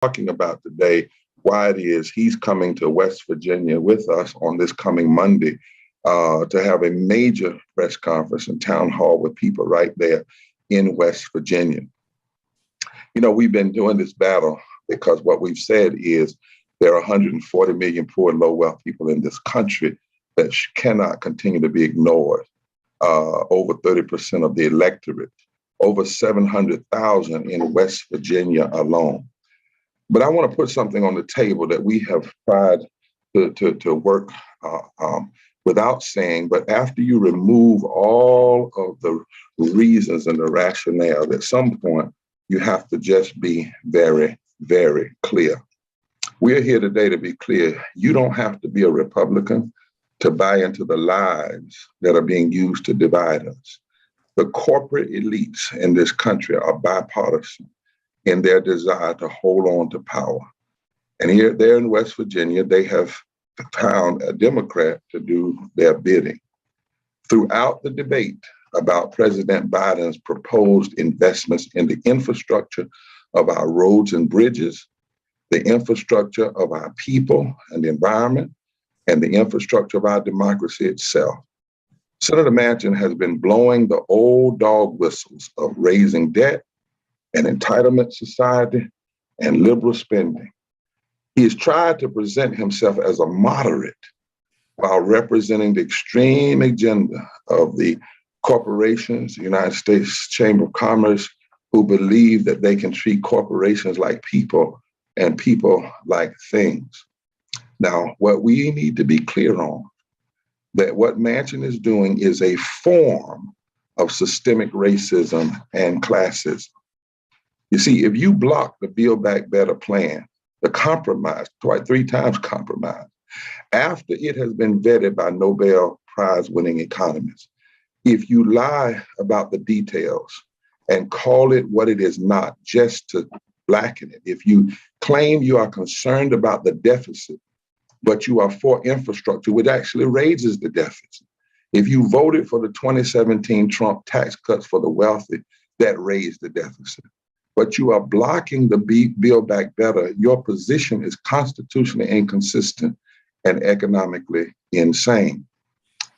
talking about today why it is he's coming to West Virginia with us on this coming Monday to have a major press conference and town hall with people right there in West Virginia. You know, we've been doing this battle because what we've said is there are 140 million poor and low wealth people in this country that cannot continue to be ignored. Over 30% of the electorate, over 700,000 in West Virginia alone. But I want to put something on the table that we have tried to work without saying, but after you remove all of the reasons and the rationale, at some point, you have to just be very, very clear. We're here today to be clear. You don't have to be a Republican to buy into the lies that are being used to divide us. The corporate elites in this country are bipartisan in their desire to hold on to power. And there in West Virginia, they have found a Democrat to do their bidding. Throughout the debate about President Biden's proposed investments in the infrastructure of our roads and bridges, the infrastructure of our people and the environment, and the infrastructure of our democracy itself, Senator Manchin has been blowing the old dog whistles of raising debt and entitlement society and liberal spending. He has tried to present himself as a moderate while representing the extreme agenda of the corporations, the United States Chamber of Commerce, who believe that they can treat corporations like people and people like things. Now, what we need to be clear on, that what Manchin is doing is a form of systemic racism and classism. You see, if you block the Build Back Better plan, the compromise, twice, 3 times compromise, after it has been vetted by Nobel Prize-winning economists, if you lie about the details and call it what it is not, just to blacken it, if you claim you are concerned about the deficit, but you are for infrastructure, which actually raises the deficit. If you voted for the 2017 Trump tax cuts for the wealthy, that raised the deficit. But you are blocking the Build Back Better, your position is constitutionally inconsistent and economically insane.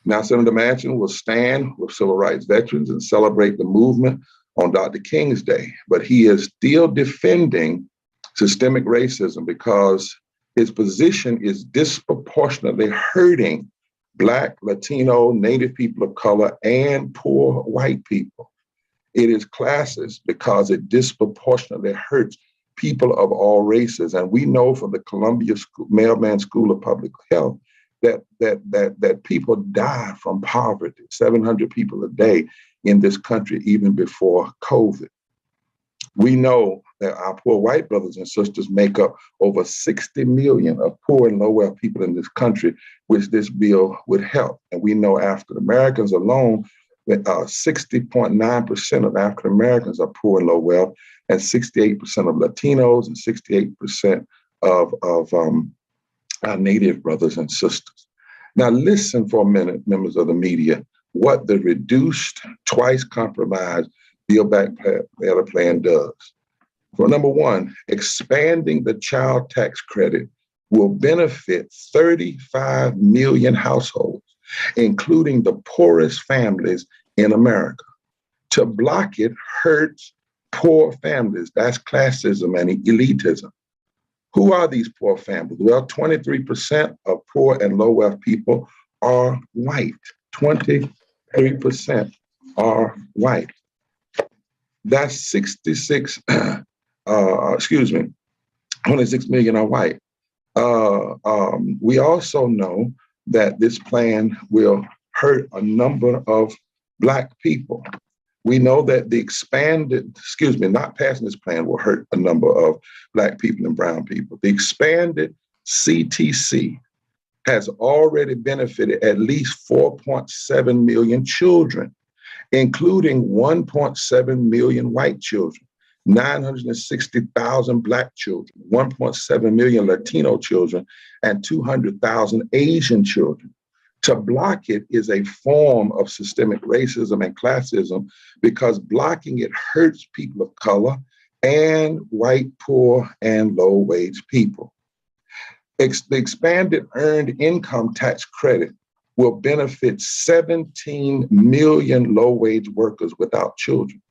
Now, Senator Manchin will stand with civil rights veterans and celebrate the movement on Dr. King's Day, but he is still defending systemic racism because his position is disproportionately hurting Black, Latino, Native people of color, and poor white people. It is classist because it disproportionately hurts people of all races. And we know from the Columbia Mailman School of Public Health that people die from poverty, 700 people a day in this country, even before COVID. We know that our poor white brothers and sisters make up over 60 million of poor and low wealth people in this country, which this bill would help. And we know African Americans alone, 60.9% of African Americans are poor and low wealth, and 68% of Latinos and 68% of our Native brothers and sisters. Now listen for a minute, members of the media, what the reduced, twice compromised Build Back Better plan does. For number one, expanding the child tax credit will benefit 35 million households, including the poorest families in America. To block it hurts poor families. That's classism and elitism. Who are these poor families? Well, 23% of poor and low wealth people are white. 23% are white. That's 26 million are white. We also know that this plan will hurt a number of Black people. We know that not passing this plan will hurt a number of Black people and brown people. The expanded CTC has already benefited at least 4.7 million children, including 1.7 million white children, 960,000 Black children, 1.7 million Latino children, and 200,000 Asian children. To block it is a form of systemic racism and classism because blocking it hurts people of color and white, poor, and low-wage people. The expanded earned income tax credit will benefit 17 million low-wage workers without children.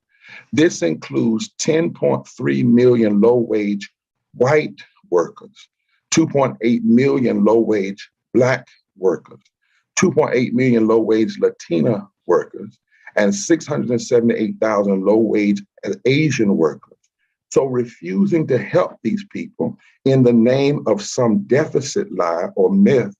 This includes 10.3 million low-wage white workers, 2.8 million low-wage Black workers, 2.8 million low-wage Latina workers, and 678,000 low-wage Asian workers. So refusing to help these people in the name of some deficit lie or myth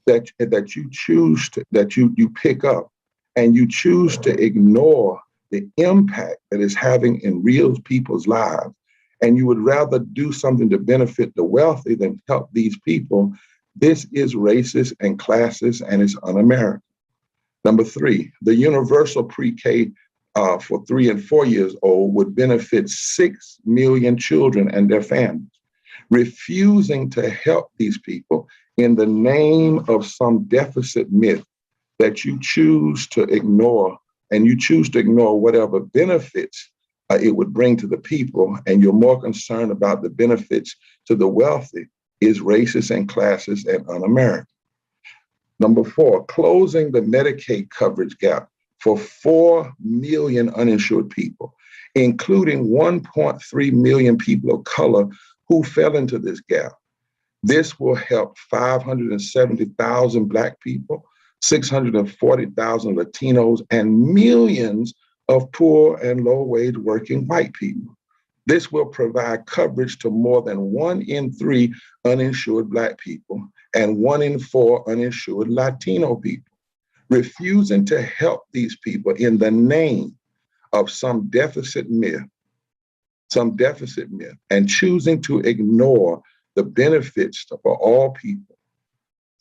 that you choose to, that you pick up, and you choose to ignore the impact that it's having in real people's lives, and you would rather do something to benefit the wealthy than help these people, this is racist and classist, and it's un-American. Number three, the universal pre-K for 3 and 4 years old would benefit 6 million children and their families. Refusing to help these people in the name of some deficit myth that you choose to ignore, and you choose to ignore whatever benefits it would bring to the people, and you're more concerned about the benefits to the wealthy, is racist and classist and un-American. Number four, closing the Medicaid coverage gap for 4 million uninsured people, including 1.3 million people of color who fell into this gap. This will help 570,000 Black people, 640,000 Latinos, and millions of poor and low-wage working white people. This will provide coverage to more than 1 in 3 uninsured Black people and 1 in 4 uninsured Latino people. Refusing to help these people in the name of some deficit myth, and choosing to ignore the benefits for all people,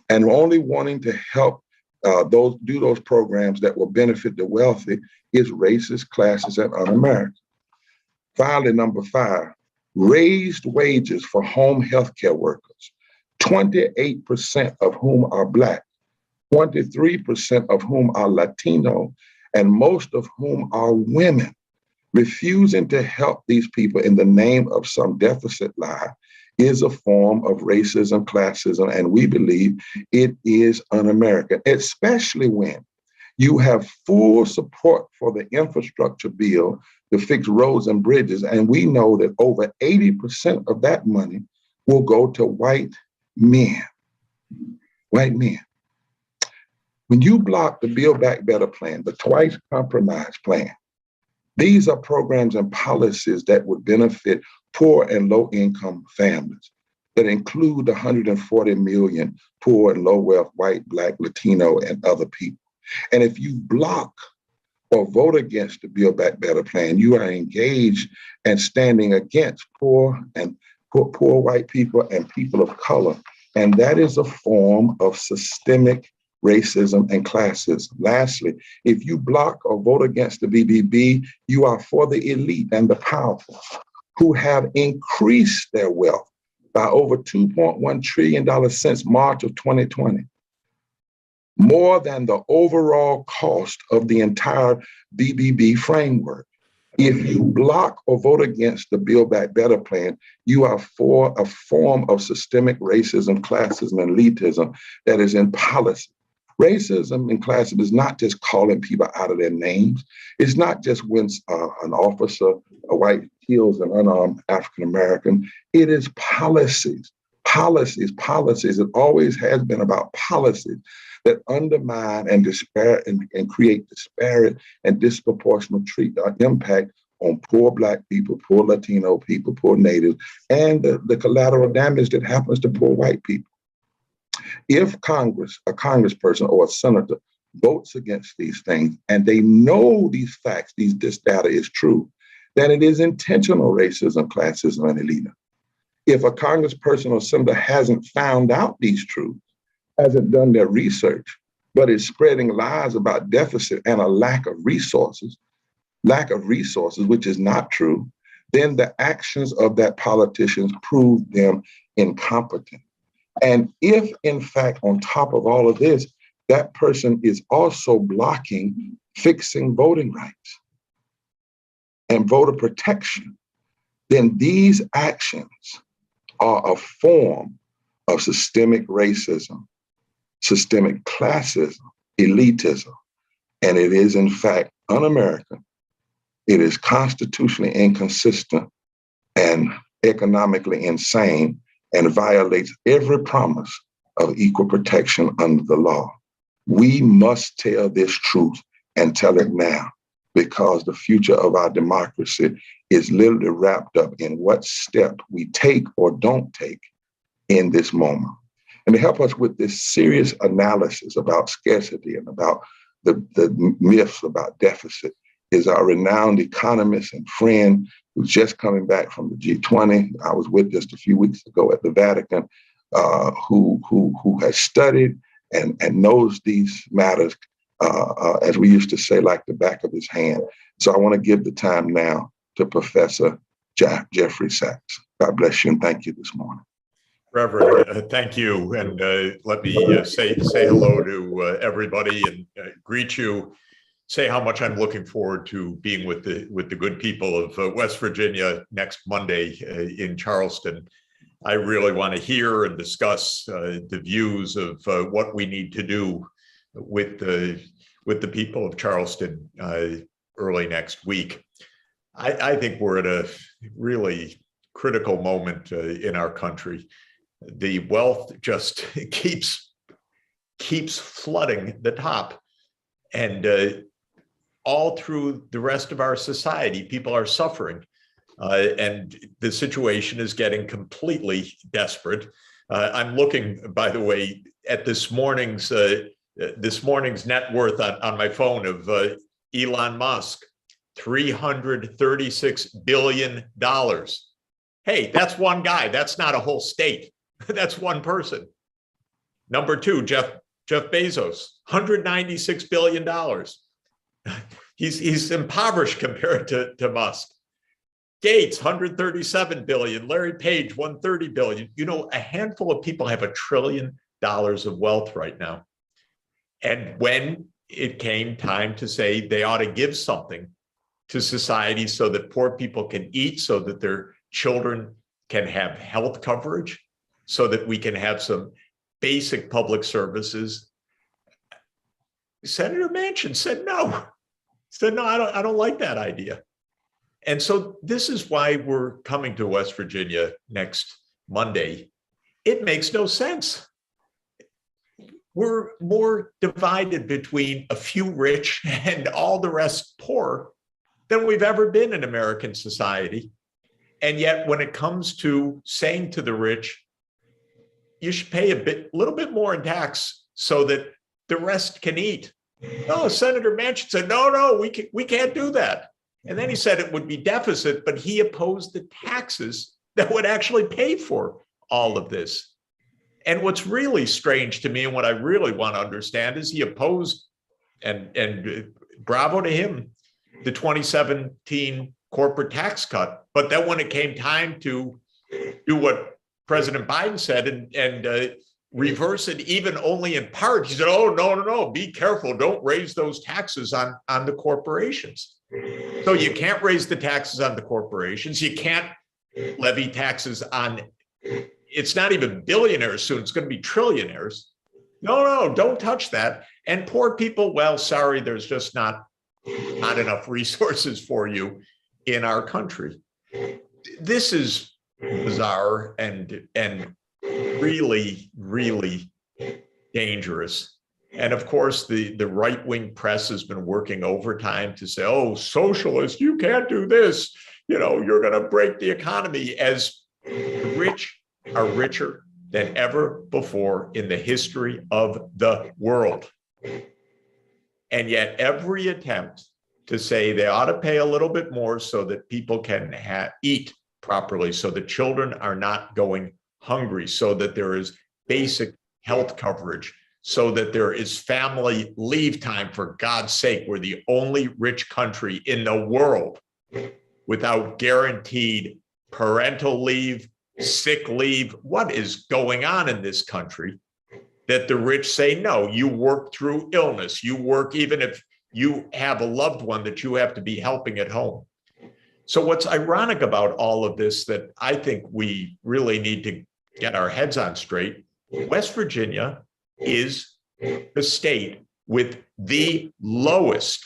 and only wanting to help those programs that will benefit the wealthy, is racist, classist, and un-American. Finally, number five, raised wages for home healthcare workers, 28% of whom are Black, 23% of whom are Latino, and most of whom are women. Refusing to help these people in the name of some deficit lie is a form of racism, classism, and we believe it is un-American, especially when you have full support for the infrastructure bill to fix roads and bridges, and we know that over 80% of that money will go to white men. White men. When you block the Build Back Better plan, the twice compromise plan, these are programs and policies that would benefit poor and low-income families that include 140 million poor and low-wealth white, Black, Latino, and other people. And if you block or vote against the Build Back Better plan, you are engaged and standing against poor white people and people of color. And that is a form of systemic racism and classism. Lastly, if you block or vote against the BBB, you are for the elite and the powerful who have increased their wealth by over $2.1 trillion since March of 2020. More than the overall cost of the entire BBB framework. If you block or vote against the Build Back Better plan, you are for a form of systemic racism, classism, and elitism that is in policy. Racism and classism is not just calling people out of their names. It's not just when an officer, a white, kills an unarmed African-American. It is policies. It always has been about policies that undermine and create disparate and disproportionate impact on poor Black people, poor Latino people, poor Natives, and the collateral damage that happens to poor white people. If Congress, a congressperson or a senator votes against these things, and they know these facts, this data is true, then it is intentional racism, classism, and elitism. If a congressperson or senator hasn't found out these truths, hasn't done their research, but is spreading lies about deficit and a lack of resources, which is not true, then the actions of that politicians prove them incompetent. And if, in fact, on top of all of this, that person is also blocking fixing voting rights and voter protection, then these actions are a form of systemic racism, systemic classism, elitism, and it is in fact un-American. It is constitutionally inconsistent and economically insane and violates every promise of equal protection under the law. We must tell this truth and tell it now, because the future of our democracy is literally wrapped up in what step we take or don't take in this moment. And to help us with this serious analysis about scarcity and about the myths about deficit is our renowned economist and friend who's just coming back from the G20. I was with just a few weeks ago at the Vatican, who has studied and knows these matters, as we used to say, like the back of his hand. So I want to give the time now to Professor Jeffrey Sachs. God bless you and thank you this morning. Reverend, thank you. And let me say hello to everybody and greet you. Say how much I'm looking forward to being with the good people of West Virginia next Monday in Charleston. I really want to hear and discuss the views of what we need to do with the people of Charleston early next week. I think we're at a really critical moment in our country. The wealth just keeps flooding the top, and all through the rest of our society, people are suffering, and the situation is getting completely desperate. I'm looking, by the way, at this morning's net worth on my phone of Elon Musk, $336 billion. Hey, that's one guy. That's not a whole state. That's one person. Number two, Jeff Bezos, $196 billion. He's impoverished compared to Musk. Gates, $137 billion. Larry Page, $130 billion. You know, a handful of people have $1 trillion of wealth right now. And when it came time to say they ought to give something to society so that poor people can eat, so that their children can have health coverage, so that we can have some basic public services, Senator Manchin said no. He said, no, I don't like that idea. And so this is why we're coming to West Virginia next Monday. It makes no sense. We're more divided between a few rich and all the rest poor than we've ever been in American society. And yet when it comes to saying to the rich, you should pay a little bit more in tax so that the rest can eat. No, Senator Manchin said, no, we can't do that. And then he said it would be deficit, but he opposed the taxes that would actually pay for all of this. And what's really strange to me and what I really want to understand is he opposed, and bravo to him, the 2017 corporate tax cut. But then when it came time to do what President Biden said and reverse it even only in part, he said, oh, no, be careful. Don't raise those taxes on the corporations. So you can't raise the taxes on the corporations. You can't levy taxes on, it's not even billionaires soon, it's going to be trillionaires. No, don't touch that. And poor people, well, sorry, there's just not enough resources for you in our country. This is bizarre and really, really dangerous. And of course, the right-wing press has been working overtime to say, oh, socialist, you can't do this. You know, you're going to break the economy, as the rich are richer than ever before in the history of the world. And yet every attempt to say they ought to pay a little bit more so that people can eat properly, so that children are not going hungry, so that there is basic health coverage, so that there is family leave time. For God's sake, we're the only rich country in the world without guaranteed parental leave, sick leave. What is going on in this country that the rich say, no, you work through illness, you work even if you have a loved one that you have to be helping at home. So what's ironic about all of this that I think we really need to get our heads on straight, West Virginia is the state with the lowest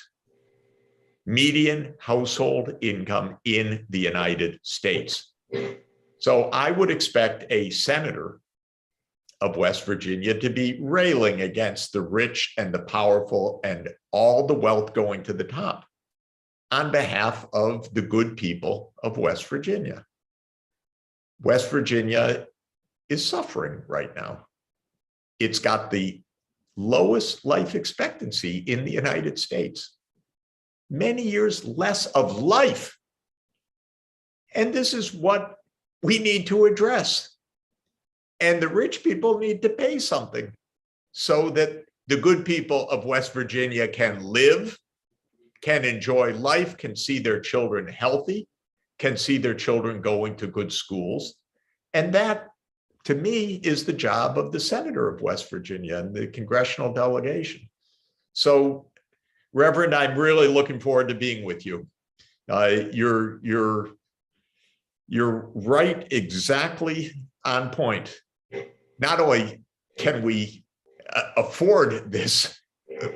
median household income in the United States. So I would expect a senator of West Virginia to be railing against the rich and the powerful and all the wealth going to the top on behalf of the good people of West Virginia. West Virginia is suffering right now. It's got the lowest life expectancy in the United States, many years less of life. And this is what we need to address. And the rich people need to pay something so that the good people of West Virginia can live, can enjoy life, can see their children healthy, can see their children going to good schools. And that, to me, is the job of the senator of West Virginia and the congressional delegation. So, Reverend, I'm really looking forward to being with you. You're right, exactly on point. Not only can we afford this,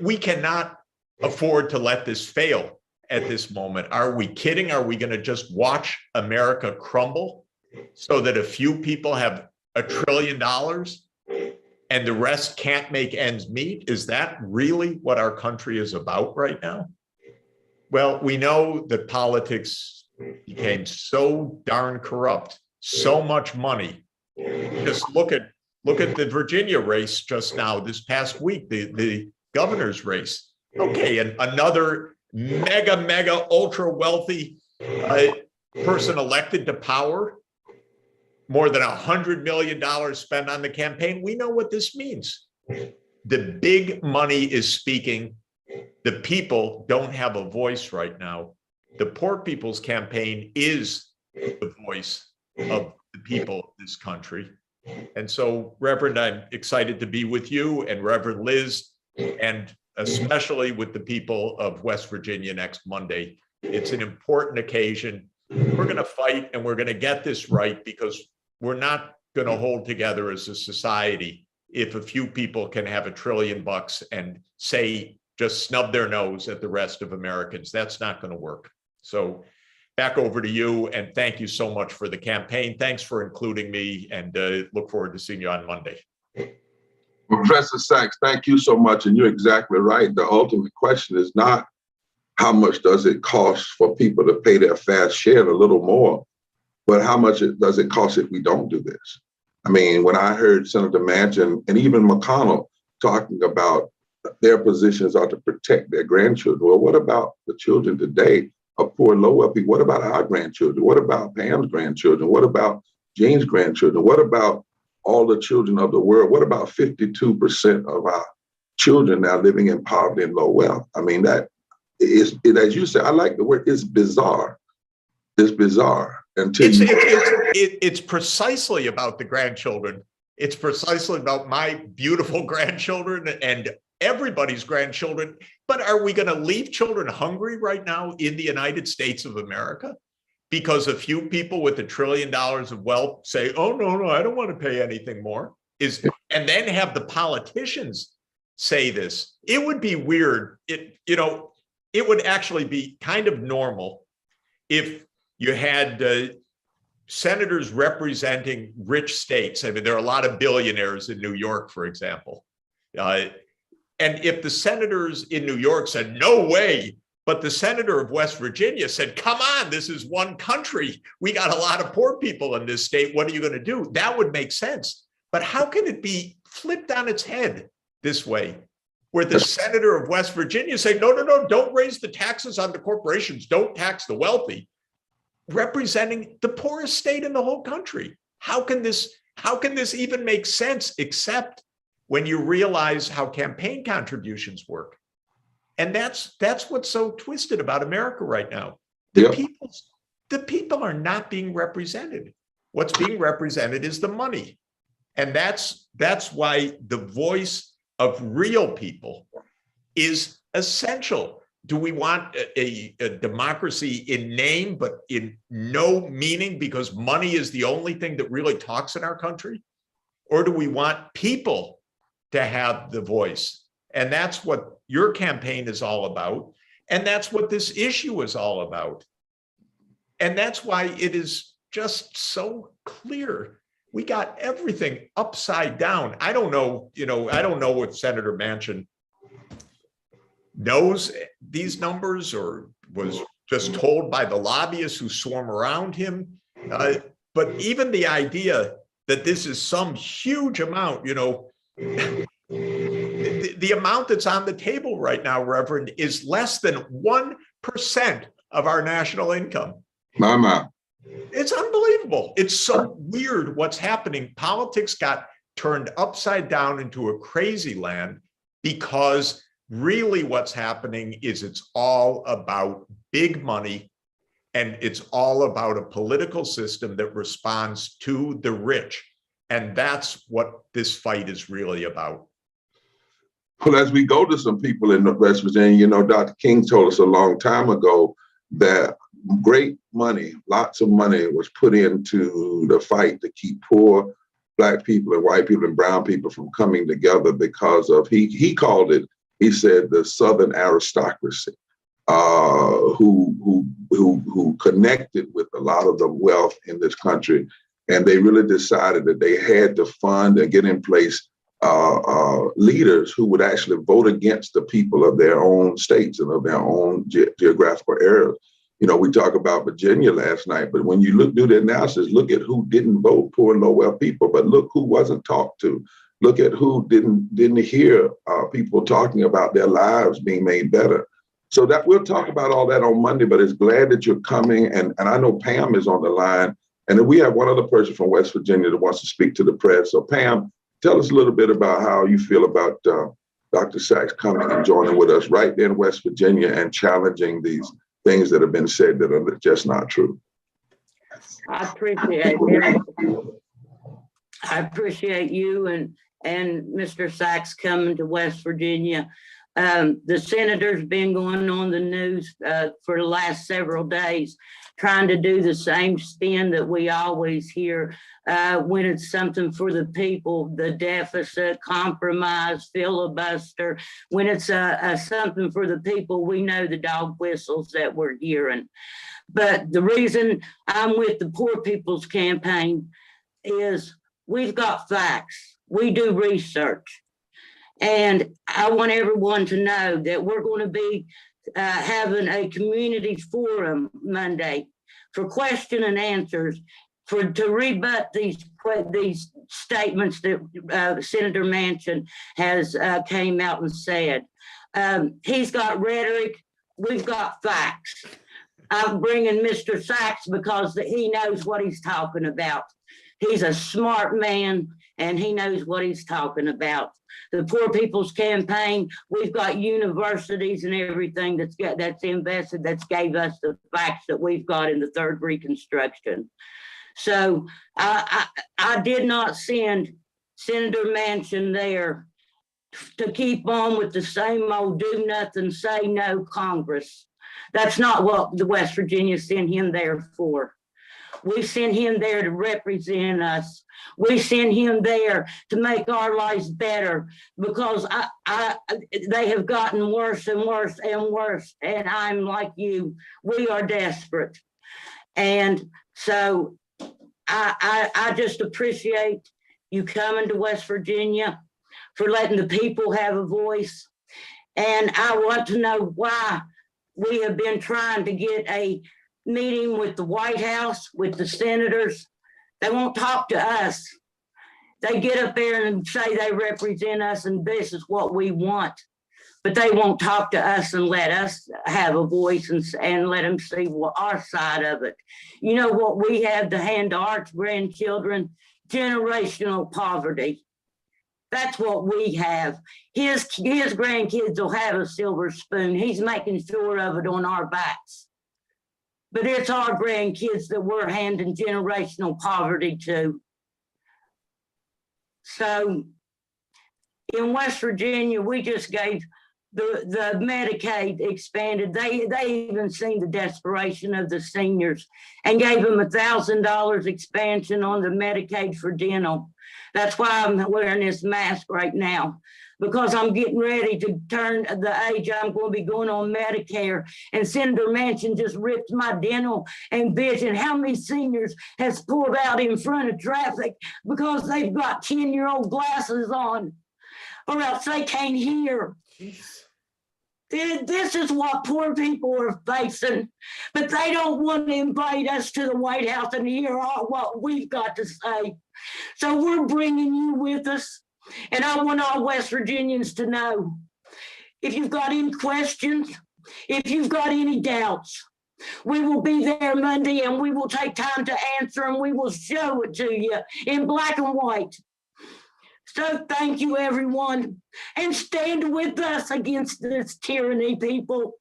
we cannot afford to let this fail at this moment. Are we kidding? Are we going to just watch America crumble so that a few people have $1 trillion and the rest can't make ends meet? Is that really what our country is about right now? Well, we know that politics became so darn corrupt, so much money. Just look at the Virginia race just now, this past week, the governor's race. Okay, and another mega, ultra wealthy person elected to power, more than $100 million spent on the campaign. We know what this means. The big money is speaking. The people don't have a voice right now. The Poor People's Campaign is the voice of the people of this country. And so, Reverend, I'm excited to be with you and Reverend Liz, and especially with the people of West Virginia next Monday. It's an important occasion. We're going to fight and we're going to get this right, because we're not going to hold together as a society if a few people can have $1 trillion and say, just snub their nose at the rest of Americans. That's not going to work. So back over to you, and thank you so much for the campaign. Thanks for including me, and look forward to seeing you on Monday. Professor Sachs, thank you so much. And you're exactly right. The ultimate question is not how much does it cost for people to pay their fair share, a little more, but how much does it cost if we don't do this? I mean, when I heard Senator Manchin and even McConnell talking about their positions are to protect their grandchildren. Well, what about the children today of poor, low-wealth people? What about our grandchildren? What about Pam's grandchildren? What about Jane's grandchildren? What about all the children of the world? What about 52% of our children now living in poverty and low wealth? I mean, that is, as you said, I like the word, it's bizarre. It's bizarre. It's precisely about the grandchildren. It's precisely about my beautiful grandchildren and everybody's grandchildren. But are we going to leave children hungry right now in the United States of America? Because a few people with $1 trillion of wealth say, oh, no, I don't want to pay anything more. And then have the politicians say this. It would be weird. It would actually be kind of normal if you had senators representing rich states. I mean, there are a lot of billionaires in New York, for example. And if the senators in New York said, no way, but the senator of West Virginia said, come on, this is one country. We got a lot of poor people in this state. What are you going to do? That would make sense. But how can it be flipped on its head this way, where the senator of West Virginia say, no, don't raise the taxes on the corporations. Don't tax the wealthy, representing the poorest state in the whole country. How can this even make sense, except when you realize how campaign contributions work? And that's what's so twisted about America right now. The people are not being represented. What's being represented is the money. And that's why the voice of real people is essential. do we want a democracy in name, but in no meaning because money is the only thing that really talks in our country? Or do we want people to have the voice? And that's what your campaign is all about. And that's what this issue is all about. And that's why it is just so clear. We got everything upside down. I don't know, I don't know if Senator Manchin knows these numbers or was just told by the lobbyists who swarm around him. But even the idea that this is some huge amount, the amount that's on the table right now, Reverend, is less than 1% of our national income. Mama. It's unbelievable. It's so weird what's happening. Politics got turned upside down into a crazy land because really what's happening is it's all about big money, and it's all about a political system that responds to the rich. And that's what this fight is really about. Well, as we go to some people in West Virginia, Dr. King told us a long time ago that great money, lots of money was put into the fight to keep poor Black people and white people and brown people from coming together because of, he called it, he said, the Southern aristocracy, who connected with a lot of the wealth in this country. And they really decided that they had to fund and get in place leaders who would actually vote against the people of their own states and of their own geographical areas. We talked about Virginia last night, but when you do the analysis, look at who didn't vote, poor and low-wealth people, but look who wasn't talked to. Look at who didn't hear people talking about their lives being made better. So that we'll talk about all that on Monday, but it's glad that you're coming. And I know Pam is on the line. And then we have one other person from West Virginia that wants to speak to the press. So Pam, tell us a little bit about how you feel about Dr. Sachs coming and joining with us right there in West Virginia and challenging these things that have been said that are just not true. I appreciate it. I appreciate you and Mr. Sachs coming to West Virginia. The senator's been going on the news for the last several days, trying to do the same spin that we always hear when it's something for the people, the deficit, compromise, filibuster. When it's something for the people, we know the dog whistles that we're hearing. But the reason I'm with the Poor People's Campaign is we've got facts. We do research. And I want everyone to know that we're going to be having a community forum Monday for question and answers to rebut these statements that Senator Manchin has came out and said. He's got rhetoric. We've got facts. I'm bringing Mr. Sachs because he knows what he's talking about. He's a smart man and he knows what he's talking about. The Poor People's Campaign, we've got universities and everything that's invested, that's gave us the facts that we've got in the third Reconstruction. So I did not send Senator Manchin there to keep on with the same old do nothing, say no Congress. That's not what the West Virginia sent him there for. We sent him there to represent us. We sent him there to make our lives better because they have gotten worse and worse and worse. And I'm like you, we are desperate. And so I just appreciate you coming to West Virginia, for letting the people have a voice. And I want to know why we have been trying to get a meeting with the White House, with the senators. They won't talk to us. They get up there and say they represent us and this is what we want, but they won't talk to us and let us have a voice and let them see our side of it. You know what we have to hand to our grandchildren? Generational poverty. That's what we have. His grandkids will have a silver spoon. He's making sure of it on our backs. But it's our grandkids that we're handing generational poverty to. So in West Virginia, we just gave the Medicaid expanded. They even seen the desperation of the seniors and gave them $1,000 expansion on the Medicaid for dental. That's why I'm wearing this mask right now, because I'm getting ready to turn the age I'm going to be going on Medicare. And Senator Manchin just ripped my dental and vision. How many seniors has pulled out in front of traffic because they've got 10-year-old glasses on, or else they can't hear? This is what poor people are facing, but they don't want to invite us to the White House and hear what we've got to say. So we're bringing you with us. And I want all West Virginians to know, if you've got any questions, if you've got any doubts, we will be there Monday and we will take time to answer, and we will show it to you in black and white. So thank you, everyone, and stand with us against this tyranny, people.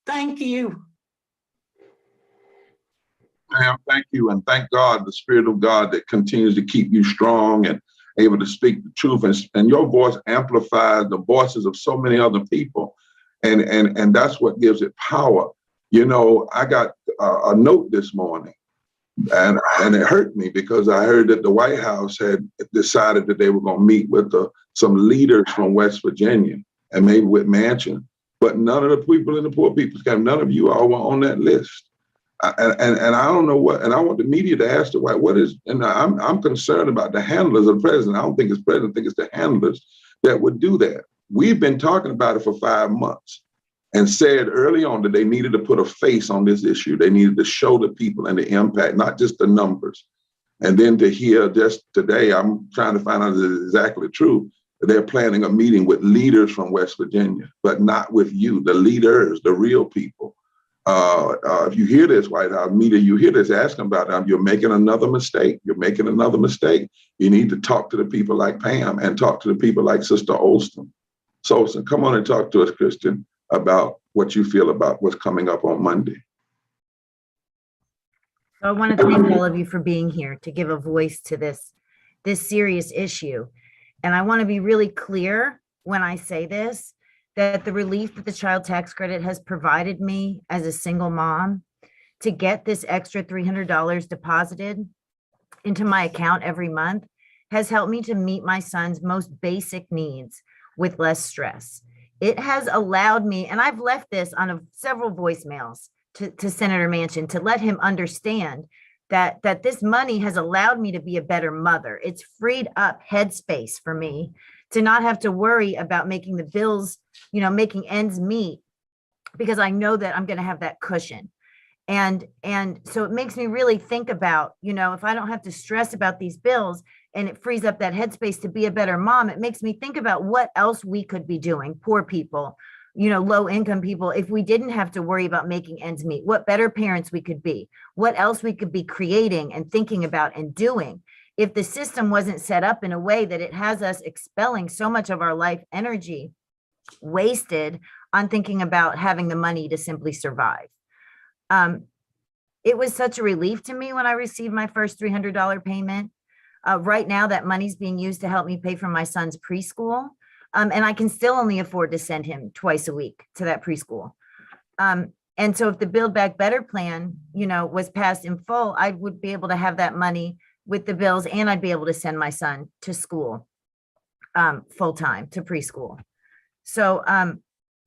Thank you. Ma'am, thank you, and thank God, the Spirit of God that continues to keep you strong and able to speak the truth, and your voice amplifies the voices of so many other people, and that's what gives it power. You know, I got a note this morning, and it hurt me because I heard that the White House had decided that they were going to meet with some leaders from West Virginia and maybe with Manchin, but none of the people in the Poor People's Camp, none of you all were on that list. And I don't know what, and I want the media to ask the White, what is, and I'm concerned about the handlers of the president. I don't think it's president, I think it's the handlers that would do that. We've been talking about it for 5 months and said early on that they needed to put a face on this issue. They needed to show the people and the impact, not just the numbers. And then to hear just today, I'm trying to find out if it's exactly true, that they're planning a meeting with leaders from West Virginia, but not with you, the leaders, the real people. If you hear this, White House media, you hear this, ask them about it. You're making another mistake. You're making another mistake. You need to talk to the people like Pam and talk to the people like Sister Olson. So come on and talk to us, Christian, about what you feel about what's coming up on Monday. So I want to thank all of you for being here to give a voice to this serious issue. And I want to be really clear when I say this, that the relief that the child tax credit has provided me as a single mom to get this extra $300 deposited into my account every month has helped me to meet my son's most basic needs with less stress. It has allowed me, and I've left this on several voicemails to Senator Manchin to let him understand that this money has allowed me to be a better mother. It's freed up headspace for me to not have to worry about making the bills, making ends meet, because I know that I'm going to have that cushion. And so it makes me really think about, if I don't have to stress about these bills and it frees up that headspace to be a better mom, it makes me think about what else we could be doing, poor people, low income people, if we didn't have to worry about making ends meet, what better parents we could be, what else we could be creating and thinking about and doing. If the system wasn't set up in a way that it has us expelling so much of our life energy wasted on thinking about having the money to simply survive. It was such a relief to me when I received my first $300 payment. Right now, that money's being used to help me pay for my son's preschool. And I can still only afford to send him twice a week to that preschool. And so if the Build Back Better plan, was passed in full, I would be able to have that money with the bills, and I'd be able to send my son to school full time, to preschool. So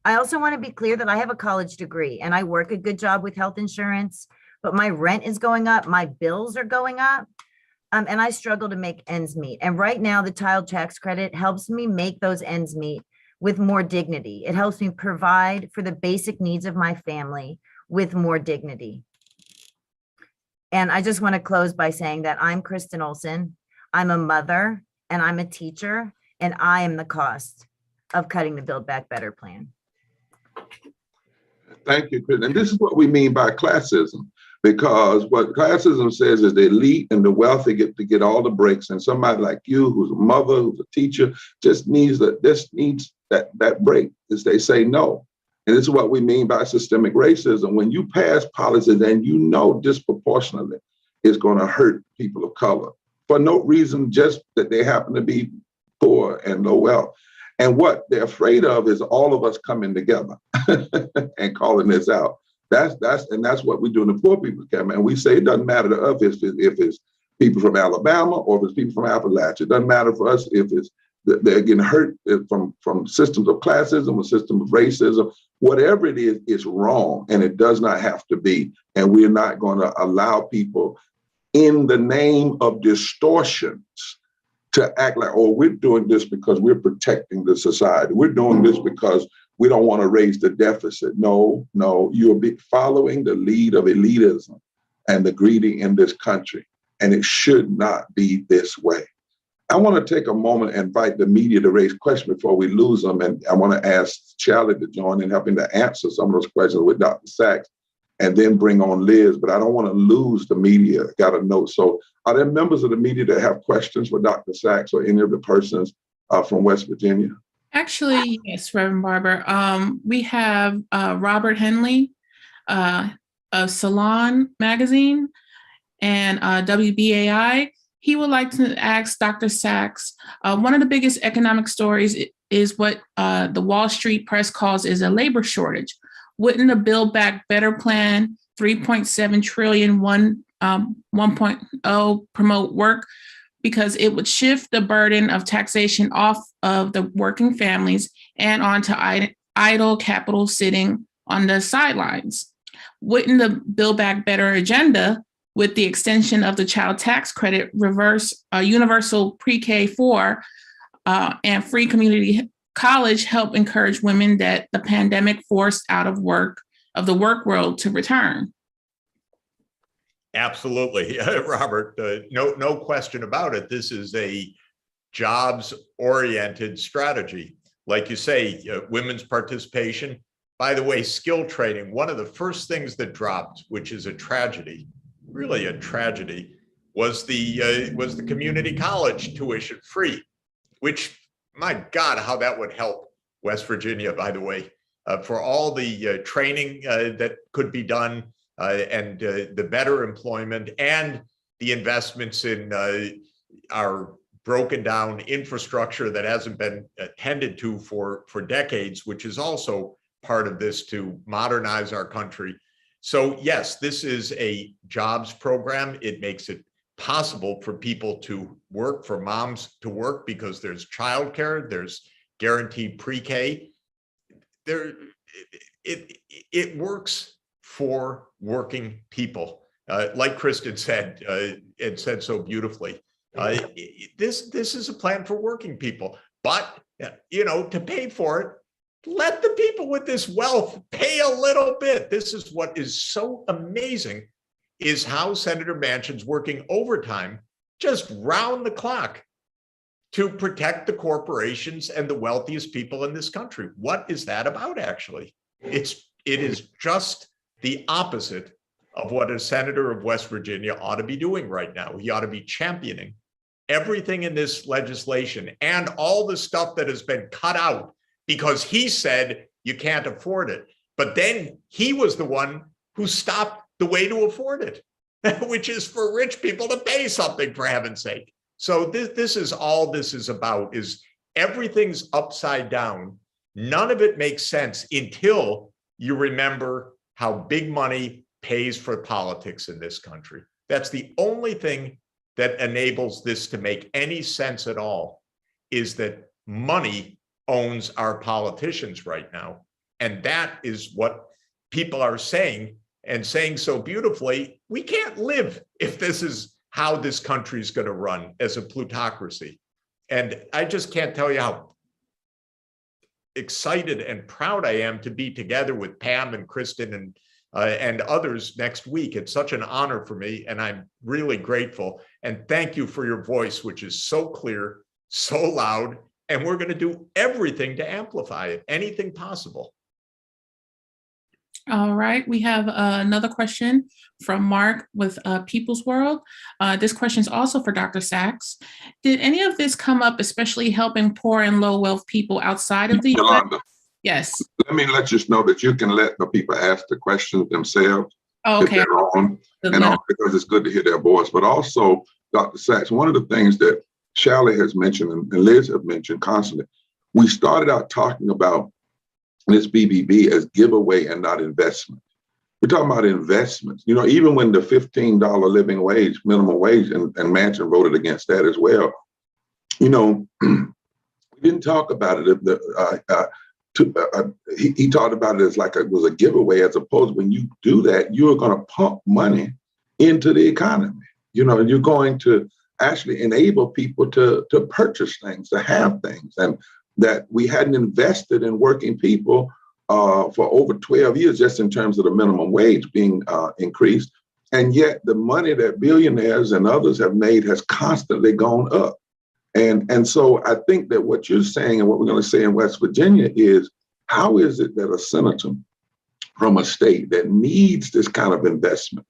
I also want to be clear that I have a college degree and I work a good job with health insurance, but my rent is going up, my bills are going up, and I struggle to make ends meet. And right now, the child tax credit helps me make those ends meet with more dignity. It helps me provide for the basic needs of my family with more dignity. And I just want to close by saying that I'm Kristen Olson. I'm a mother and I'm a teacher, and I am the cost of cutting the Build Back Better plan. Thank you, Kristen. And this is what we mean by classism, because what classism says is the elite and the wealthy get to get all the breaks, and somebody like you, who's a mother, who's a teacher, just needs that break, as they say no. And this is what we mean by systemic racism. When you pass policies and disproportionately it's going to hurt people of color for no reason, just that they happen to be poor and low wealth. And what they're afraid of is all of us coming together and calling this out. That's what we do in the Poor People's Campaign. And we say it doesn't matter to us if it's people from Alabama or if it's people from Appalachia. It doesn't matter for us if it's they're getting hurt from systems of classism or system of racism. Whatever it is, it's wrong, and it does not have to be. And we're not going to allow people, in the name of distortions, to act like, oh, we're doing this because we're protecting the society. We're doing this because we don't want to raise the deficit. No, you're following the lead of elitism and the greedy in this country. And it should not be this way. I want to take a moment and invite the media to raise questions before we lose them. And I want to ask Charlie to join in helping to answer some of those questions with Dr. Sachs, and then bring on Liz. But I don't want to lose the media. Got a note. So are there members of the media that have questions for Dr. Sachs or any of the persons from West Virginia? Actually, yes, Reverend Barber. We have Robert Henley of Salon Magazine and WBAI. He would like to ask Dr. Sachs, one of the biggest economic stories is what the Wall Street press calls is a labor shortage. Wouldn't the Build Back Better plan, 3.7 trillion, 1.0 promote work? Because it would shift the burden of taxation off of the working families and onto idle capital sitting on the sidelines. Wouldn't the Build Back Better agenda, with the extension of the child tax credit, reverse universal pre-K 4 and free community college, help encourage women that the pandemic forced out of the work world to return? Absolutely, Robert. No question about it. This is a jobs-oriented strategy. Like you say, women's participation. By the way, skill training, one of the first things that dropped, which is a tragedy, really a tragedy, was the community college tuition free, which, my God, how that would help West Virginia, by the way, for all the training that could be done and the better employment and the investments in our broken down infrastructure that hasn't been attended to for decades, which is also part of this to modernize our country. So yes, this is a jobs program. It makes it possible for people to work, for moms to work, because there's childcare, there's guaranteed pre-K. It works for working people. Like Kristen said, and said so beautifully, this is a plan for working people. But to pay for it, let the people with this wealth pay a little bit. This is what is so amazing, is how Senator Manchin's working overtime, just round the clock, to protect the corporations and the wealthiest people in this country. What is that about, actually? It is just the opposite of what a senator of West Virginia ought to be doing right now. He ought to be championing everything in this legislation and all the stuff that has been cut out because he said you can't afford it. But then he was the one who stopped the way to afford it, which is for rich people to pay something, for heaven's sake. So this is all this is about, is everything's upside down. None of it makes sense until you remember how big money pays for politics in this country. That's the only thing that enables this to make any sense at all, is that money owns our politicians right now. And that is what people are saying, and saying so beautifully. We can't live if this is how this country is going to run, as a plutocracy. And I just can't tell you how excited and proud I am to be together with Pam and Kristen and others next week. It's such an honor for me, and I'm really grateful. And thank you for your voice, which is so clear, so loud, and we're going to do everything to amplify it, anything possible. All right, we have another question from Mark with People's World. This question is also for Dr. Sachs. Did any of this come up, especially helping poor and low wealth people outside of the US? Yolanda, yes. let me let you know that you can let the people ask the questions themselves. Oh, okay. If they're on, and all, because it's good to hear their voice. But also, Dr. Sachs, one of the things that Shally has mentioned and Liz have mentioned constantly, we started out talking about this BBB as giveaway and not investment. We're talking about investments. You know, even when the $15 living wage, minimum wage, and Manchin voted against that as well, you know, we didn't talk about it. He talked about it as like it was a giveaway, as opposed to when you do that, you're going to pump money into the economy. You know, you're going to actually enable people to purchase things, to have things, and that we hadn't invested in working people for over 12 years, just in terms of the minimum wage being increased. And yet the money that billionaires and others have made has constantly gone up. And so I think that what you're saying and what we're going to say in West Virginia is, how is it that a senator from a state that needs this kind of investment,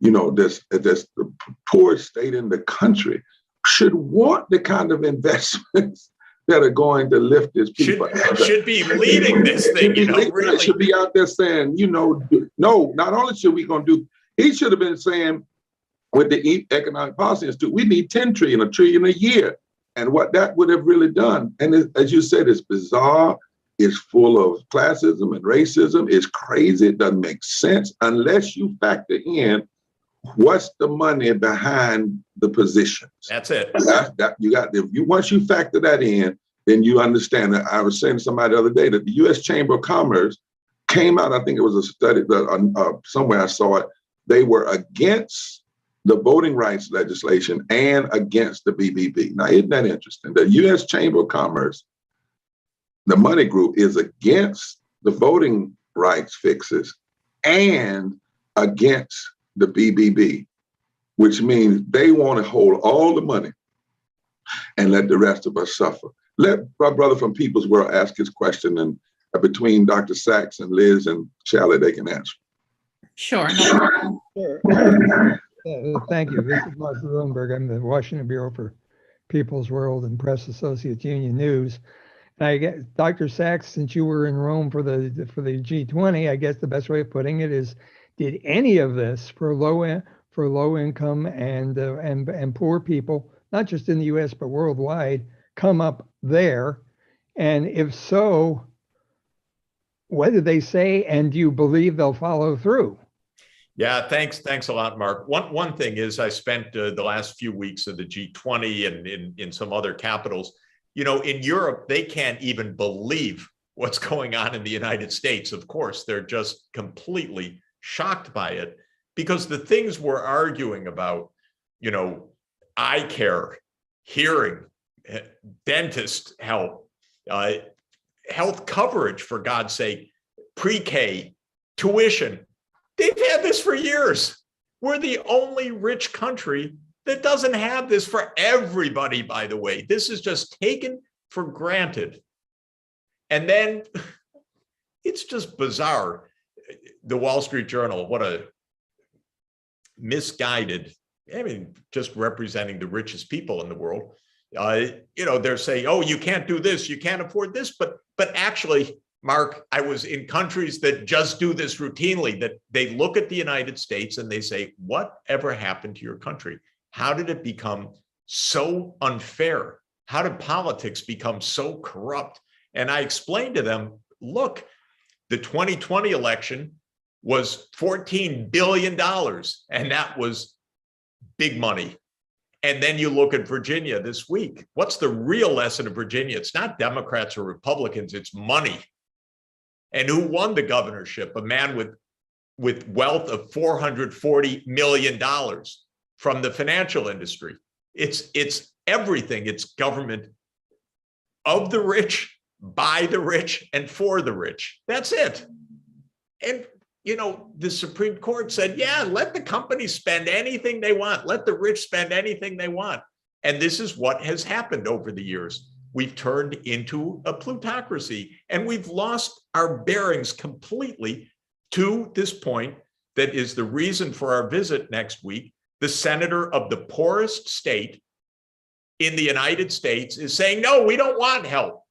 you know, this the poorest state in the country, should want the kind of investments that are going to lift this people? Should be leading this thing, you know, really. Should be out there saying, you know, no, not only should we going to do, he should have been saying with the Economic Policy Institute, we need 10 trillion, $1 trillion a year. And what that would have really done. And as you said, it's bizarre, it's full of classism and racism, it's crazy, it doesn't make sense unless you factor in what's the money behind the positions. That's it. Once you factor that in, then you understand that. I was saying to somebody the other day that the U.S. Chamber of Commerce came out, I think it was a study, somewhere I saw it, they were against the voting rights legislation and against the BBB. Now, isn't that interesting? The U.S. Chamber of Commerce, the money group, is against the voting rights fixes and against the BBB, which means they want to hold all the money and let the rest of us suffer. Let my brother from People's World ask his question, and between Dr. Sachs and Liz and Shelley, they can answer. Sure. Thank you. This is Mark Bloomberg. I'm the Washington Bureau for People's World and Press Associates Union News. And I guess, Dr. Sachs, since you were in Rome for the G20, I guess the best way of putting it is, did any of this for low income and poor people, not just in the U.S. but worldwide, come up there? And if so, what did they say? And do you believe they'll follow through? Yeah, thanks a lot, Mark. One thing is, I spent the last few weeks of the G20 and in some other capitals. You know, in Europe, they can't even believe what's going on in the United States. Of course, they're just completely shocked by it, because the things we're arguing about, you know, eye care, hearing, dentist help, health coverage, for God's sake, pre-K, tuition, they've had this for years. We're the only rich country that doesn't have this for everybody, by the way. This is just taken for granted. And then it's just bizarre. The Wall Street Journal, what a misguided, I mean, just representing the richest people in the world. You know, they're saying, oh, you can't do this, you can't afford this. But actually, Mark, I was in countries that just do this routinely, that they look at the United States and they say, whatever happened to your country? How did it become so unfair? How did politics become so corrupt? And I explained to them, look, the 2020 election was $14 billion, and that was big money. And then you look at Virginia this week. What's the real lesson of Virginia? It's not Democrats or Republicans, it's money. And who won the governorship? A man with wealth of $440 million from the financial industry. It's everything. It's government of the rich, by the rich, and for the rich. That's it. And, you know, the Supreme Court said, yeah, let the companies spend anything they want. Let the rich spend anything they want. And this is what has happened over the years. We've turned into a plutocracy, and we've lost our bearings completely to this point that is the reason for our visit next week. The senator of the poorest state in the United States is saying, no, we don't want help.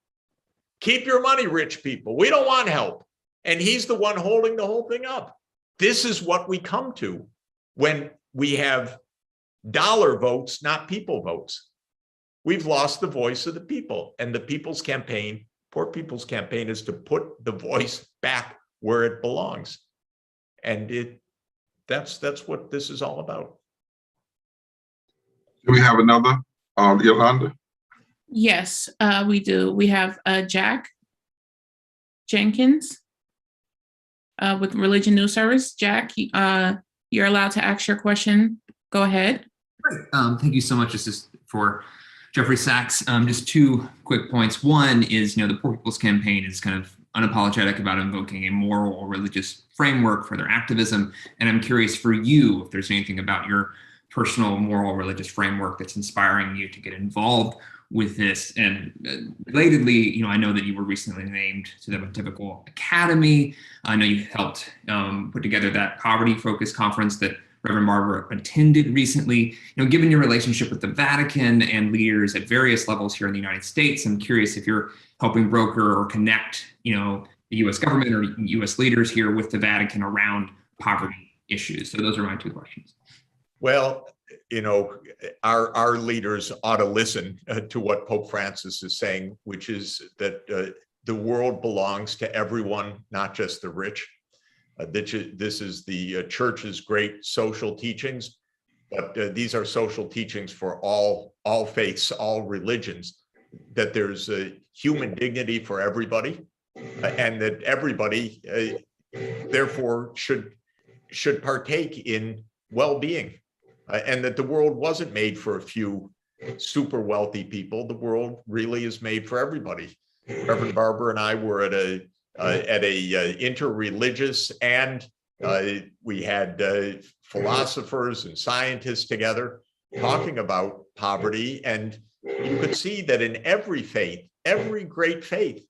Keep your money, rich people. We don't want help. And he's the one holding the whole thing up. This is what we come to when we have dollar votes, not people votes. We've lost the voice of the people, and the People's Campaign Poor People's Campaign is to put the voice back where it belongs. And that's what this is all about. Do we have another, Yolanda? Yes, we do. We have Jack Jenkins with Religion News Service. Jack, you're allowed to ask your question. Go ahead. Great. Thank you so much. This is for Jeffrey Sachs. Just two quick points. One is, the Poor People's Campaign is kind of unapologetic about invoking a moral or religious framework for their activism. And I'm curious for you, if there's anything about your personal moral or religious framework that's inspiring you to get involved with this. And relatedly, I know that you were recently named to the Typical Academy. I know you helped put together that poverty-focused conference that Reverend Barber attended recently. Given your relationship with the Vatican and leaders at various levels here in the United States, I'm curious if you're helping broker or connect, the U.S. government or U.S. leaders here with the Vatican around poverty issues. So those are my two questions. Well, our leaders ought to listen to what Pope Francis is saying, which is that the world belongs to everyone, not just the rich. This is the church's great social teachings, but these are social teachings for all faiths, all religions, that there's a human dignity for everybody, and that everybody therefore should partake in well-being, and that the world wasn't made for a few super wealthy people. The world really is made for everybody. Reverend Barber and I were at a interreligious, and we had philosophers and scientists together talking about poverty, and you could see that in every faith, every great faith,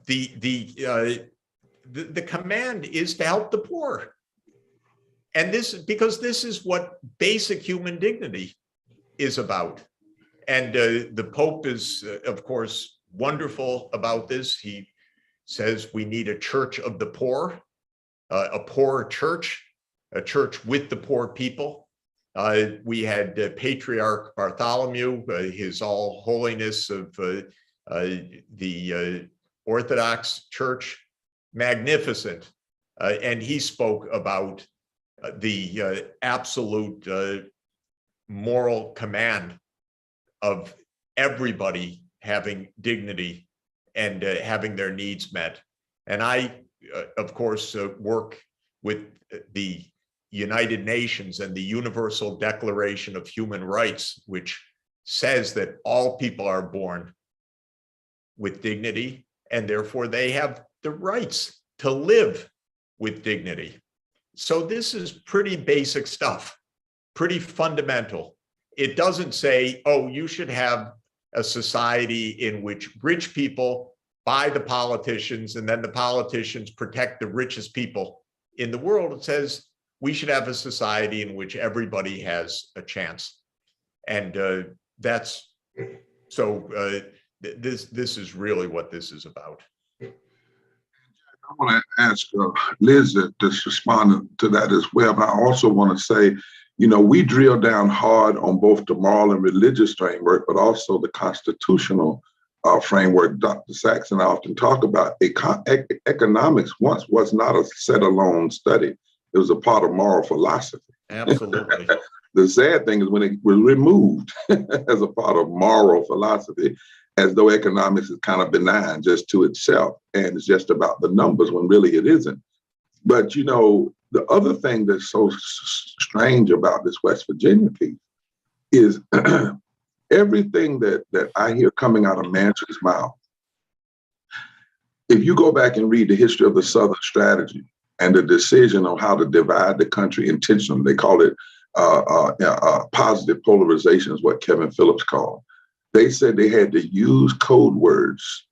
the command is to help the poor. And because this is what basic human dignity is about. And the Pope is, of course, wonderful about this. He says we need a church of the poor, a poor church, a church with the poor people. We had Patriarch Bartholomew, His All Holiness of the Orthodox Church, magnificent. And he spoke about the absolute moral command of everybody having dignity and having their needs met. And I, of course, work with the United Nations and the Universal Declaration of Human Rights, which says that all people are born with dignity, and therefore they have the rights to live with dignity. So this is pretty basic stuff, pretty fundamental. It doesn't say, oh, you should have a society in which rich people buy the politicians and then the politicians protect the richest people in the world. It says we should have a society in which everybody has a chance. And this is really what this is about. I want to ask Liz to respond to that as well. But I also want to say, we drill down hard on both the moral and religious framework, but also the constitutional framework. Dr. Sachs and I often talk about economics once was not a set-alone study. It was a part of moral philosophy. Absolutely. The sad thing is when it was removed as a part of moral philosophy, as though economics is kind of benign just to itself, and it's just about the numbers when really it isn't. But, the other thing that's so strange about this West Virginia piece is everything that I hear coming out of Manchin's mouth. If you go back and read the history of the Southern strategy and the decision on how to divide the country intentionally, they call it positive polarization is what Kevin Phillips called. They said they had to use code words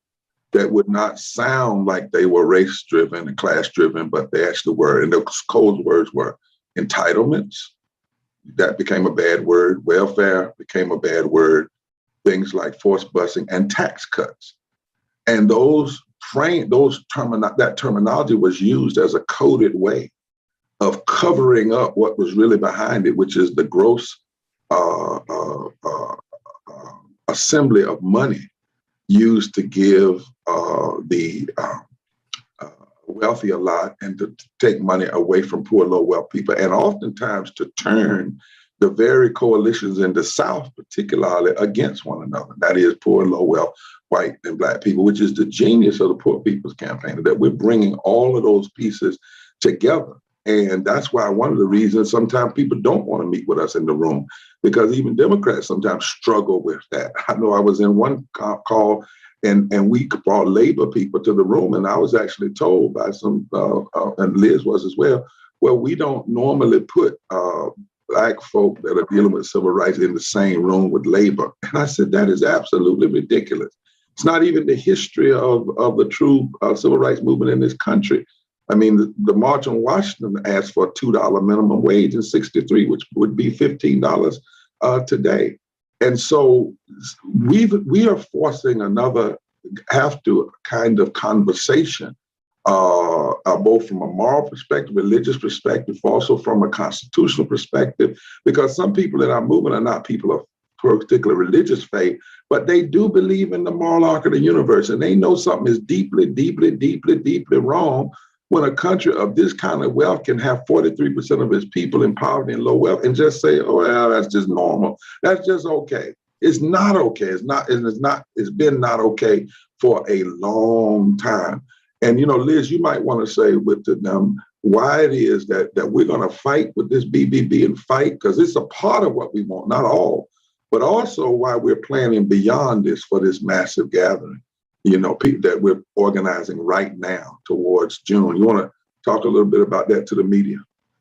that would not sound like they were race-driven and class-driven, but they actually were. And those code words were entitlements. That became a bad word. Welfare became a bad word. Things like forced busing and tax cuts. And that terminology was used as a coded way of covering up what was really behind it, which is the gross assembly of money used to give the wealthy a lot and to take money away from poor, low wealth people, and oftentimes to turn the very coalitions in the South, particularly, against one another. That is poor, low wealth, white and Black people, which is the genius of the Poor People's Campaign, that we're bringing all of those pieces together. And that's why one of the reasons sometimes people don't want to meet with us in the room, because even Democrats sometimes struggle with that. I know I was in one call and we brought labor people to the room, and I was actually told by some, and Liz was as well, well, we don't normally put Black folk that are dealing with civil rights in the same room with labor. And I said, that is absolutely ridiculous. It's not even the history of the true civil rights movement in this country. I mean, the March on Washington asked for a $2 minimum wage in '63, which would be $15 today. And so we are forcing another kind of conversation, both from a moral perspective, religious perspective, also from a constitutional perspective, because some people in our movement are not people of particular religious faith, but they do believe in the moral arc of the universe, and they know something is deeply, deeply, deeply, deeply wrong when a country of this kind of wealth can have 43% of its people in poverty and low wealth and just say, oh, well, that's just normal. That's just okay. It's not okay. It's been not okay for a long time. And, you know, Liz, you might want to say with them why it is that we're going to fight with this BBB and fight, because it's a part of what we want, not all, but also why we're planning beyond this for this massive gathering, you know, that we're organizing right now towards June. You want to talk a little bit about that to the media?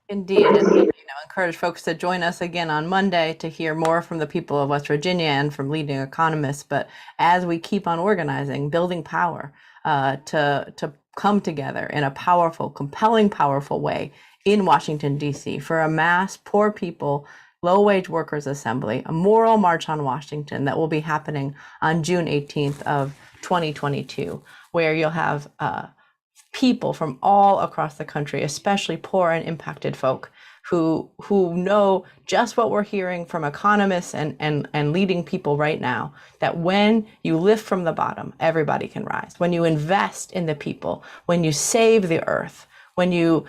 Indeed, and encourage folks to join us again on Monday to hear more from the people of West Virginia and from leading economists. But as we keep on organizing, building power to come together in a powerful, compelling, powerful way in Washington, D.C. for a mass poor people, low-wage workers assembly, a moral march on Washington that will be happening on June 18th of 2022, where you'll have people from all across the country, especially poor and impacted folk, who know just what we're hearing from economists and leading people right now, that when you lift from the bottom, everybody can rise. When you invest in the people, when you save the earth, when you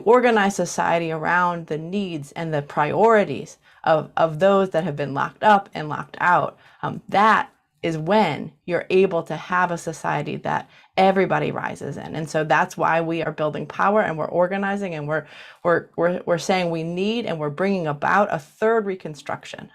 organize society around the needs and the priorities of those that have been locked up and locked out, that is when you're able to have a society that everybody rises in. And so that's why we are building power, and we're organizing, and we're saying we need, and we're bringing about a third Reconstruction,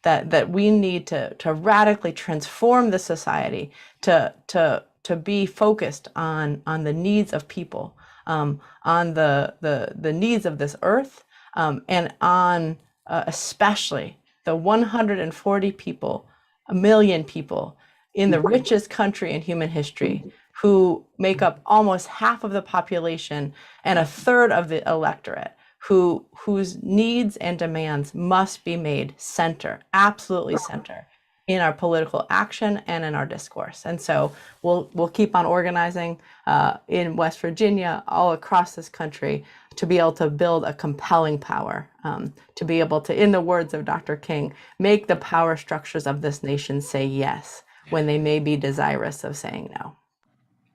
that we need to radically transform the society to be focused on the needs of people, on the needs of this earth, and on especially the 140 million people in the richest country in human history, who make up almost half of the population and a third of the electorate, whose needs and demands must be made center, absolutely center, in our political action and in our discourse. And so we'll keep on organizing in West Virginia, all across this country, to be able to build a compelling power, to be able to, in the words of Dr. King, make the power structures of this nation say yes when they may be desirous of saying no.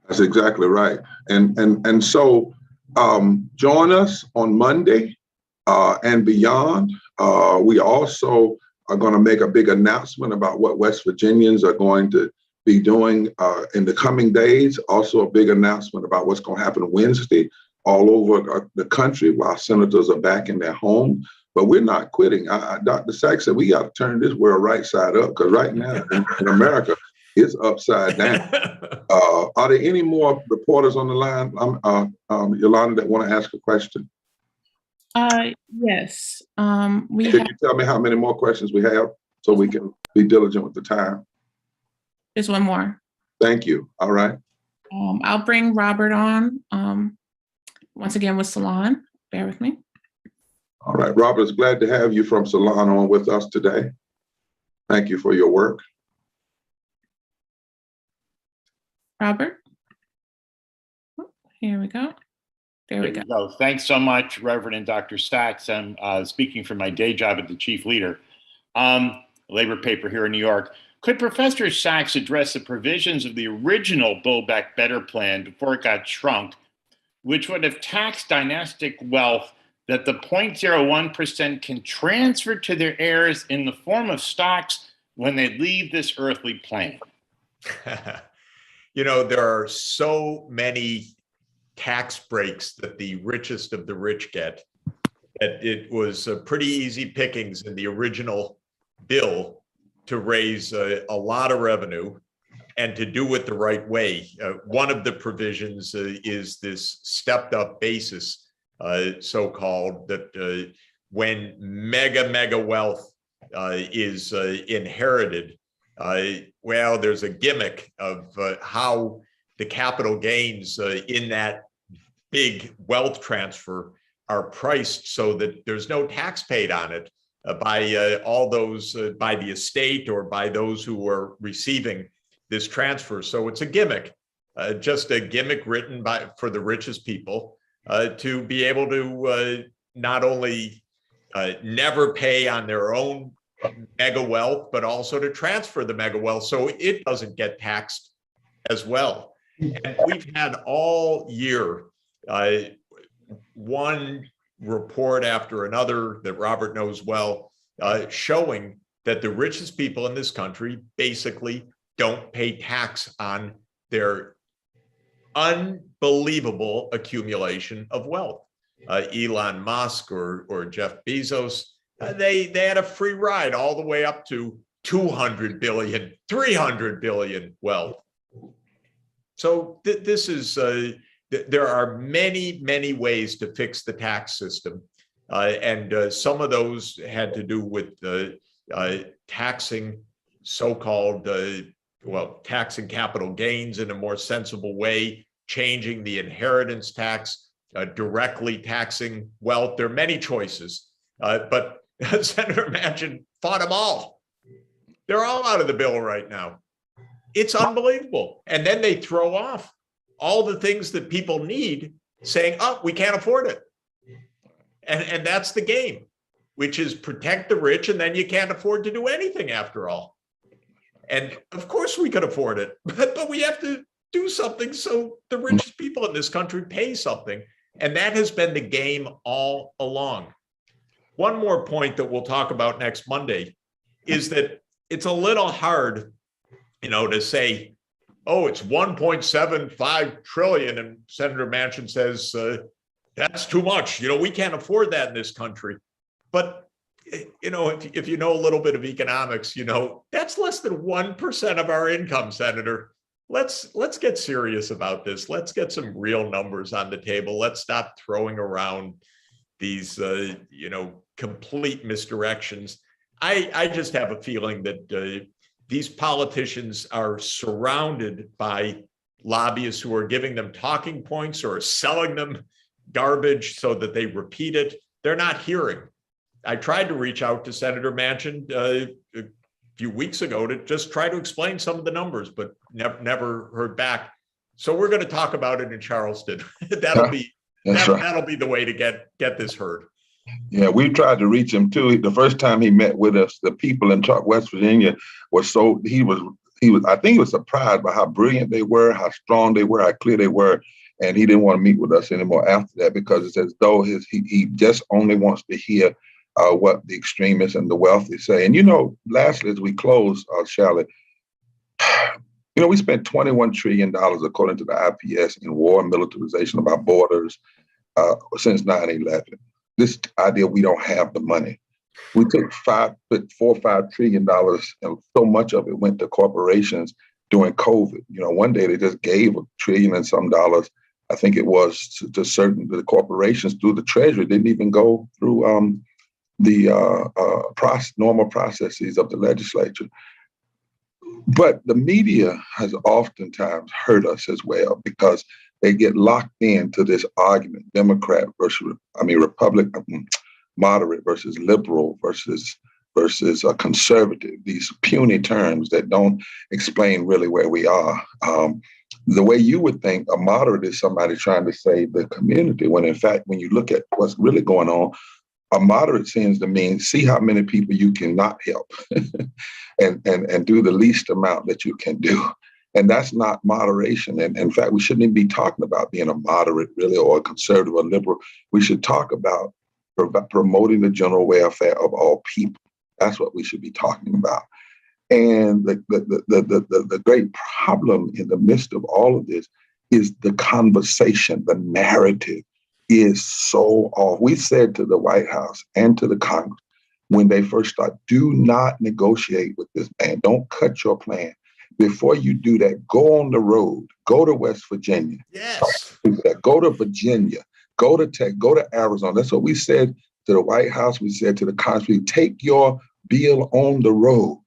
That's exactly right. And so join us on Monday and beyond. We also are going to make a big announcement about what West Virginians are going to be doing in the coming days. Also a big announcement about what's going to happen Wednesday all over the country while senators are back in their homes. But we're not quitting. Dr. Sachs said we got to turn this world right side up, because right now in America, it's upside down. Are there any more reporters on the line, Yolanda, that want to ask a question? Yes. Can you tell me how many more questions we have so we can be diligent with the time? There's one more. Thank you. All right. I'll bring Robert on once again with Salon. Bear with me. All right. Robert, it's glad to have you from Salon on with us today. Thank you for your work. Robert. Here we go. There we go. Thanks so much, Reverend and Dr. Sachs. I'm speaking from my day job at the Chief Leader, labor paper here in New York. Could Professor Sachs address the provisions of the original Build Back Better plan before it got shrunk, which would have taxed dynastic wealth that the 0.01% can transfer to their heirs in the form of stocks when they leave this earthly plane? You know, there are so many tax breaks that the richest of the rich get that it was pretty easy pickings in the original bill to raise a lot of revenue and to do it the right way. One of the provisions is this stepped up basis, so-called, that when mega wealth is inherited, well, there's a gimmick of how the capital gains in that big wealth transfer are priced so that there's no tax paid on it by all those, by the estate or by those who are receiving this transfer. So it's a gimmick, just a gimmick written for the richest people to be able to not only never pay on their own mega wealth, but also to transfer the mega wealth so it doesn't get taxed as well. And we've had all year one report after another that Robert knows well, showing that the richest people in this country basically don't pay tax on their unbelievable accumulation of wealth. Elon Musk or Jeff Bezos, they had a free ride all the way up to 200 billion, 300 billion wealth. So this is, there are many ways to fix the tax system. And some of those had to do with taxing so-called, well, taxing capital gains in a more sensible way, changing the inheritance tax, directly taxing wealth. There are many choices, but Senator Manchin fought them all. They're all out of the bill right now. It's unbelievable. And then they throw off all the things that people need, saying, oh, we can't afford it. And that's the game, which is protect the rich, and then you can't afford to do anything after all. And of course we could afford it, but we have to do something so the richest people in this country pay something. And that has been the game all along. One more point that we'll talk about next Monday is that it's a little hard, you know, to say, oh, it's 1.75 trillion. And Senator Manchin says, that's too much. You know, we can't afford that in this country. But, you know, if you know a little bit of economics, you know, that's less than 1% of our income, Senator. Let's get serious about this. Let's get some real numbers on the table. Let's stop throwing around these, you know, complete misdirections. I just have a feeling that these politicians are surrounded by lobbyists who are giving them talking points or selling them garbage so that they repeat it. They're not hearing. I tried to reach out to Senator Manchin a few weeks ago to just try to explain some of the numbers, but never heard back. So we're going to talk about it in Charleston. That'll be the way to get this heard. Yeah, we tried to reach him too. The first time he met with us, the people in West Virginia were so he was I think he was surprised by how brilliant they were, how strong they were, how clear they were, and he didn't want to meet with us anymore after that because it's as though he just only wants to hear what the extremists and the wealthy say. And you know, lastly, as we close, Charlotte, you know, we spent $21 trillion according to the IPS in war and militarization of our borders since 9/11. This idea we don't have the money. We took $4 or $5 trillion, and so much of it went to corporations during COVID. You know, one day they just gave $1 trillion and some dollars, I think it was, to certain the corporations through the Treasury. It didn't even go through the normal processes of the legislature. But the media has oftentimes hurt us as well because they get locked into this argument, Democrat versus, Republican, moderate versus liberal versus conservative, these puny terms that don't explain really where we are. The way you would think a moderate is somebody trying to save the community, when in fact, when you look at what's really going on, A moderate seems to mean see how many people you cannot help and do the least amount that you can do. And that's not moderation. And in fact, we shouldn't even be talking about being a moderate, really, or a conservative or liberal. We should talk about promoting the general welfare of all people. That's what we should be talking about. And the great problem in the midst of all of this is the conversation, the narrative is so off. We said to the White House and to the Congress when they first started, do not negotiate with this man. Don't cut your plan. Before you do that, go on the road, go to West Virginia. Yes. Go to Virginia, go to Tech, go to Arizona. That's what we said to the White House. We said to the Congress, take your bill on the road.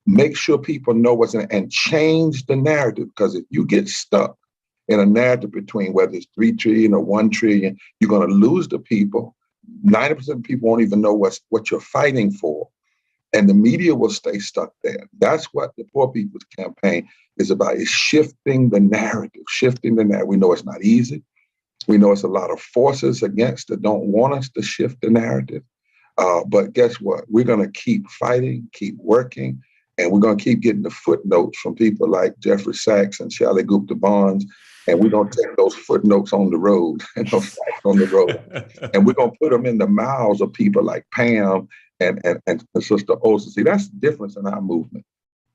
Make sure people know what's in it and change the narrative. Because if you get stuck in a narrative between whether it's 3 trillion or 1 trillion, you're going to lose the people. 90% of people won't even know what you're fighting for. And the media will stay stuck there. That's what the Poor People's Campaign is about, is shifting the narrative, shifting the narrative. We know it's not easy. We know it's a lot of forces against that don't want us to shift the narrative. But guess what? We're going to keep fighting, keep working, and we're going to keep getting the footnotes from people like Jeffrey Sachs and Shelley Gupta Barnes. And we're going to take those footnotes on the road and those facts on the road. And we're going to put them in the mouths of people like Pam and Sister Olsen. See, that's the difference in our movement.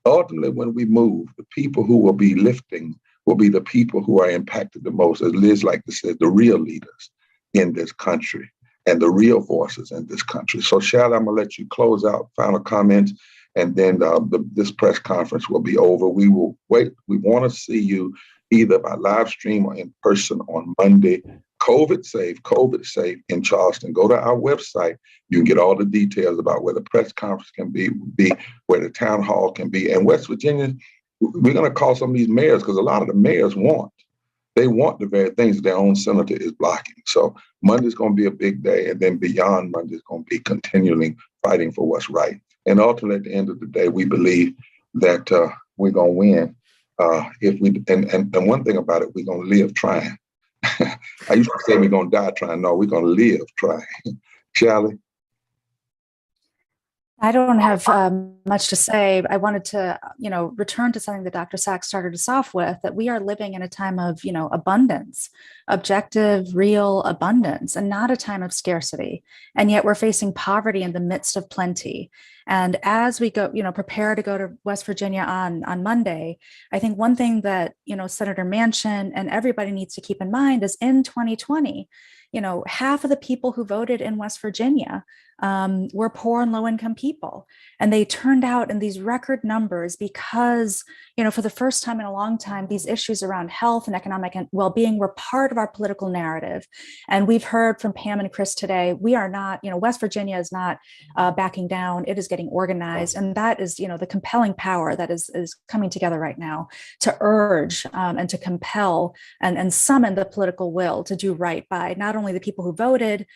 Ultimately, when we move, the people who will be lifting will be the people who are impacted the most. As Liz like to say, the real leaders in this country and the real voices in this country. So, Shelley, I'm going to let you close out, final comments, and then this press conference will be over. We will wait. We want to see you either by live stream or in person on Monday. COVID safe in Charleston. Go to our website. You can get all the details about where the press conference can be, where the town hall can be. And West Virginia, we're going to call some of these mayors, because a lot of the mayors want the very things that their own senator is blocking. So Monday's going to be a big day. And then beyond Monday's going to be continually fighting for what's right. And ultimately, at the end of the day, we believe that we're going to win. If we and one thing about it, we're going to live trying. I used to say we're going to die trying. No, we're going to live trying. Shelley? I don't have much to say. I wanted to, return to something that Dr. Sachs started us off with, that we are living in a time of, abundance, objective, real abundance, and not a time of scarcity. And yet we're facing poverty in the midst of plenty. And as we go, prepare to go to West Virginia on Monday, I think one thing that, Senator Manchin and everybody needs to keep in mind is in 2020, half of the people who voted in West Virginia were poor and low-income people. And they turned out in these record numbers because, for the first time in a long time, these issues around health and economic well-being were part of our political narrative. And we've heard from Pam and Chris today, we are not, West Virginia is not backing down. It is getting organized. And that is, the compelling power that is coming together right now to urge and to compel and summon the political will to do right by not only the people who voted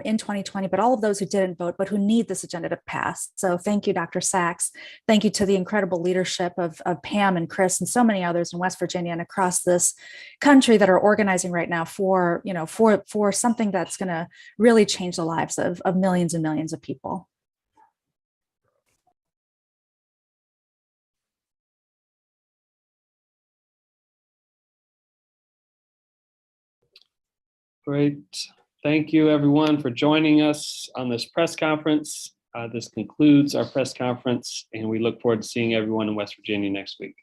in 2020, but all of those who didn't vote, but who need this agenda to pass. So thank you, Dr. Sachs. Thank you to the incredible leadership of Pam and Chris and so many others in West Virginia and across this country that are organizing right now for something that's going to really change the lives of millions and millions of people. Great. Thank you, everyone, for joining us on this press conference. This concludes our press conference, and we look forward to seeing everyone in West Virginia next week.